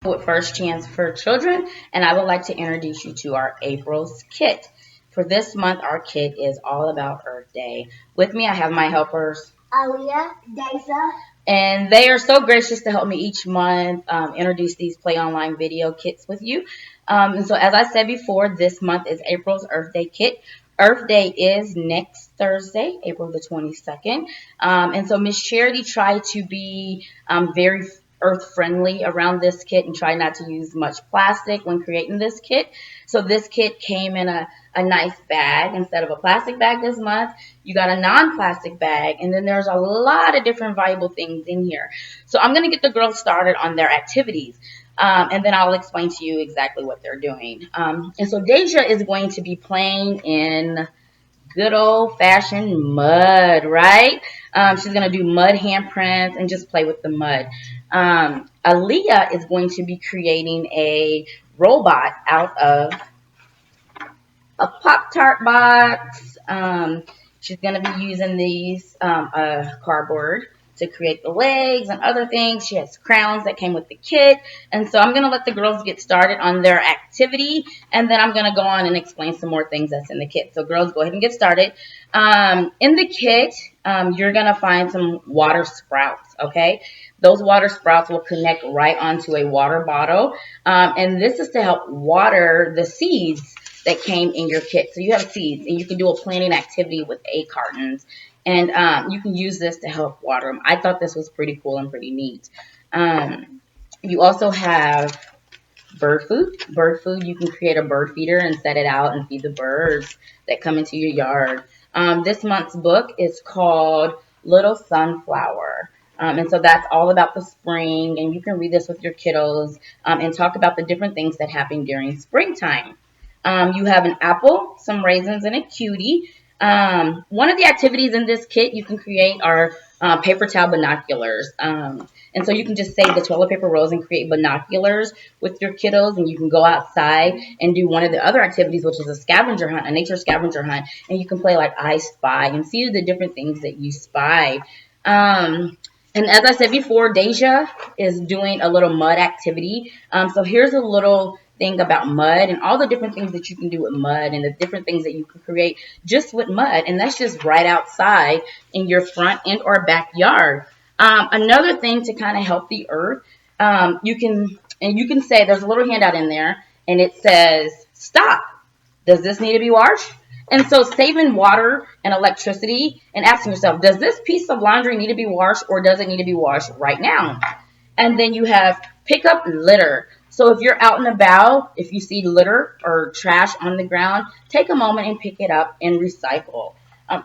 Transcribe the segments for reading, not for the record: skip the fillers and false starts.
with First Chance for Children, and I would like to introduce you to our April's kit. For this month, our kit is all about Earth Day. With me, I have my helpers, Aaliyah, Deja, and they are so gracious to help me each month introduce these Play Online video kits with you. And so, as I said before, this month is April's Earth Day kit. Earth Day is next Thursday, April the 22nd. And so Miss Charity tried to be very earth friendly around this kit and try not to use much plastic when creating this kit. So this kit came in a nice bag. Instead of a plastic bag this month, you got a non-plastic bag, and then there's a lot of different valuable things in here. So I'm going to get the girls started on their activities. And then I'll explain to you exactly what they're doing. And so Deja is going to be playing in good old-fashioned mud, right? She's going to do mud handprints and just play with the mud. Aaliyah is going to be creating a robot out of a Pop-Tart box. She's going to be using these cardboard to create the legs and other things. She has crowns that came with the kit. And so I'm going to let the girls get started on their activity, and then I'm going to go on and explain some more things that's in the kit. So girls, go ahead and get started. In the kit, you're going to find some water sprouts, okay? Those water sprouts will connect right onto a water bottle. And this is to help water the seeds that came in your kit. So you have seeds, and you can do a planting activity with egg cartons. And you can use this to help water them. I thought this was pretty cool and pretty neat. You also have bird food. Bird food, you can create a bird feeder and set it out and feed the birds that come into your yard. This month's book is called Little Sunflower. And so that's all about the spring. And you can read this with your kiddos and talk about the different things that happen during springtime. You have an apple, some raisins, and a cutie. One of the activities in this kit you can create are paper towel binoculars. And so you can just save the toilet paper rolls and create binoculars with your kiddos, and you can go outside and do one of the other activities, which is a scavenger hunt, a nature scavenger hunt, and you can play like I Spy and see the different things that you spy. And as I said before, Deja is doing a little mud activity. So here's a little thing about mud and all the different things that you can do with mud and the different things that you can create just with mud. And that's just right outside in your front and or backyard. Another thing to kind of help the earth, you can say there's a little handout in there and it says, stop. Does this need to be washed? And so saving water and electricity and asking yourself, does this piece of laundry need to be washed or does it need to be washed right now? And then you have pick up litter. So if you're out and about, if you see litter or trash on the ground, take a moment and pick it up and recycle.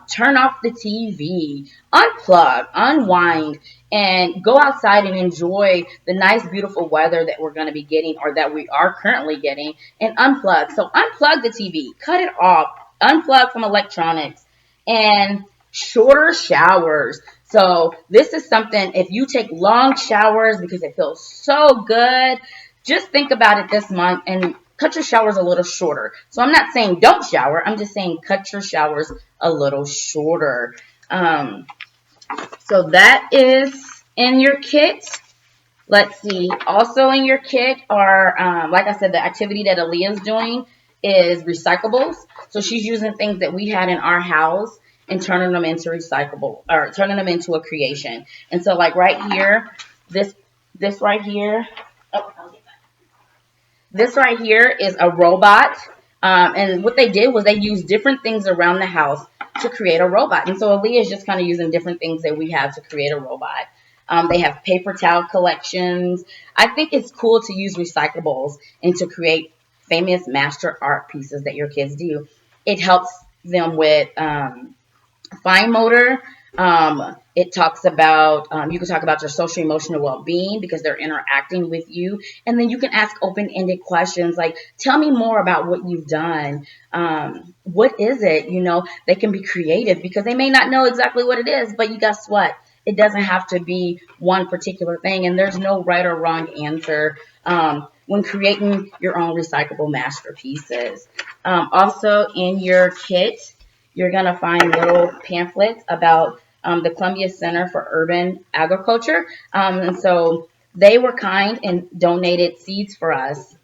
Turn off the TV, unplug, unwind, and go outside and enjoy the nice, beautiful weather that we're going to be getting or that we are currently getting, and unplug. So unplug the TV, cut it off, unplug from electronics, and shorter showers. So this is something, if you take long showers because it feels so good, just think about it this month and cut your showers a little shorter. So I'm not saying don't shower. I'm just saying cut your showers a little shorter. So that is in your kit. Let's see. Also in your kit are, like I said, the activity that Aaliyah's doing is recyclables. So she's using things that we had in our house and turning them into recyclable, or turning them into a creation. And so like right here, this right here, this right here is a robot. And what they did was they used different things around the house to create a robot. And so Aaliyah is just kind of using different things that we have to create a robot. They have paper towel collections. I think it's cool to use recyclables and to create famous master art pieces that your kids do. It helps them with fine motor. It talks about, you can talk about your social emotional well-being because they're interacting with you. And then you can ask open-ended questions like, tell me more about what you've done. What is it? You know, they can be creative because they may not know exactly what it is, but you guess what? It doesn't have to be one particular thing, and there's no right or wrong answer when creating your own recyclable masterpieces. Also in your kit, you're going to find little pamphlets about the Columbia Center for Urban Agriculture. And so they were kind and donated seeds for us.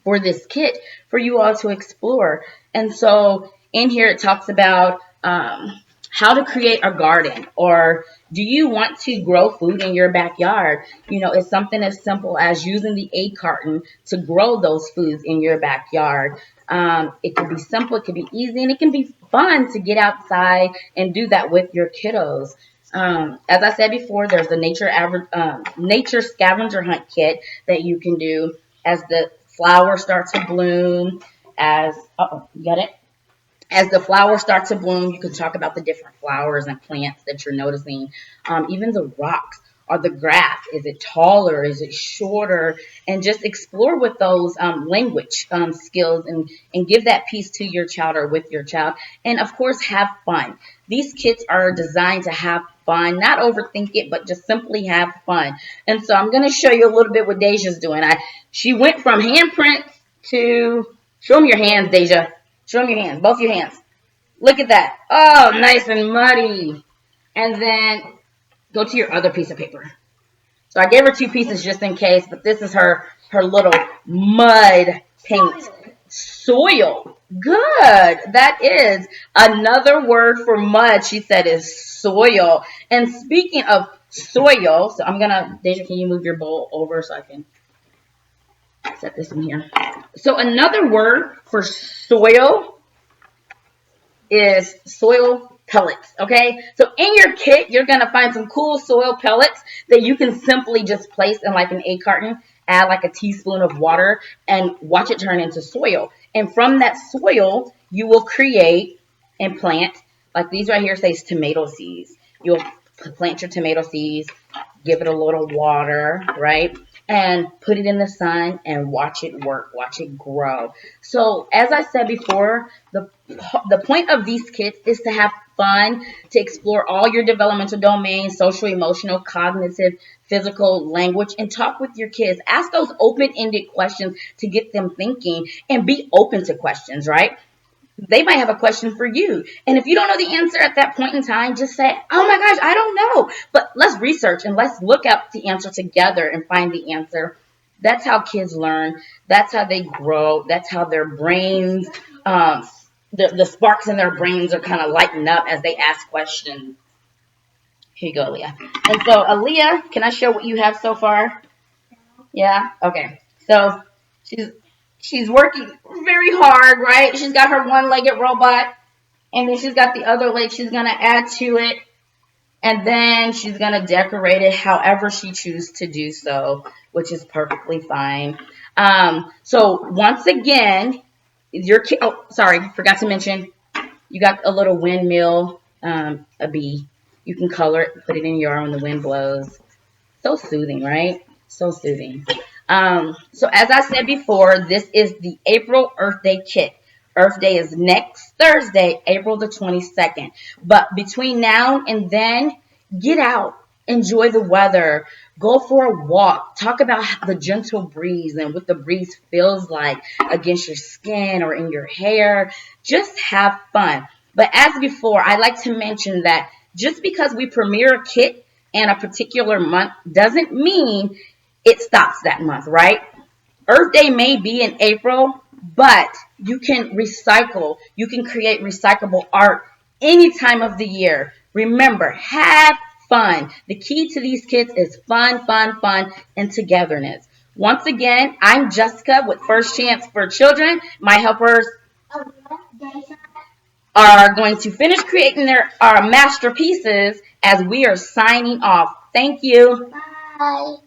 For this kit for you all to explore. And so in here it talks about how to create a garden, or do you want to grow food in your backyard? It's something as simple as using the egg carton to grow those foods in your backyard. It can be simple, it can be easy, and it can be fun to get outside and do that with your kiddos. As I said before, there's the nature scavenger hunt kit that you can do as the flowers start to bloom. You got it? As the flowers start to bloom, you can talk about the different flowers and plants that you're noticing. Even the rocks or the grass. Is it taller? Is it shorter? And just explore with those language skills, and give that piece to your child or with your child. And of course, have fun. These kits are designed to have fun, not overthink it, but just simply have fun. And so I'm going to show you a little bit what Deja's doing. She went from handprints to, show them your hands, Deja. Show them your hands, both your hands. Look at that. Oh, nice and muddy. And then go to your other piece of paper. So I gave her 2 pieces just in case, but this is her little mud paint. Soil. Good. That is another word for mud, she said, is soil. And speaking of soil, so Deja, can you move your bowl over so I can set this in here? So another word for soil is soil pellets, okay? So in your kit, you're going to find some cool soil pellets that you can simply just place in like an egg carton, add like a teaspoon of water, and watch it turn into soil. And from that soil, you will create and plant, like these right here says tomato seeds. You'll plant your tomato seeds, give it a little water, right? And put it in the sun and watch it work, watch it grow. So as I said before, the point of these kits is to have fun, to explore all your developmental domains, social, emotional, cognitive, physical, language, and talk with your kids. Ask those open-ended questions to get them thinking, and be open to questions, right? They might have a question for you. And if you don't know the answer at that point in time, just say, oh my gosh, I don't know. But let's research and let's look up the answer together and find the answer. That's how kids learn. That's how they grow. That's how their brains, the sparks in their brains are kind of lighting up as they ask questions. Here you go, Aaliyah. And so, Aaliyah, can I show what you have so far? Yeah? Okay. So, she's working very hard, right? She's got her one-legged robot, and then she's got the other leg she's going to add to it, and then she's going to decorate it however she chooses to do so, which is perfectly fine. So once again, forgot to mention, you got a little windmill, a bee. You can color it, put it in your arm when the wind blows. So soothing, right? So soothing. So as I said before, this is the April Earth Day kit. Earth Day is next Thursday, April the 22nd. But between now and then, get out, enjoy the weather, go for a walk, talk about the gentle breeze and what the breeze feels like against your skin or in your hair. Just have fun. But as before, I like to mention that just because we premiere a kit in a particular month doesn't mean it stops that month, right? Earth Day may be in April, but you can recycle. You can create recyclable art any time of the year. Remember, have fun. The key to these kits is fun, fun, fun, and togetherness. Once again, I'm Jessica with First Chance for Children. My helpers are going to finish creating their masterpieces as we are signing off. Thank you. Bye.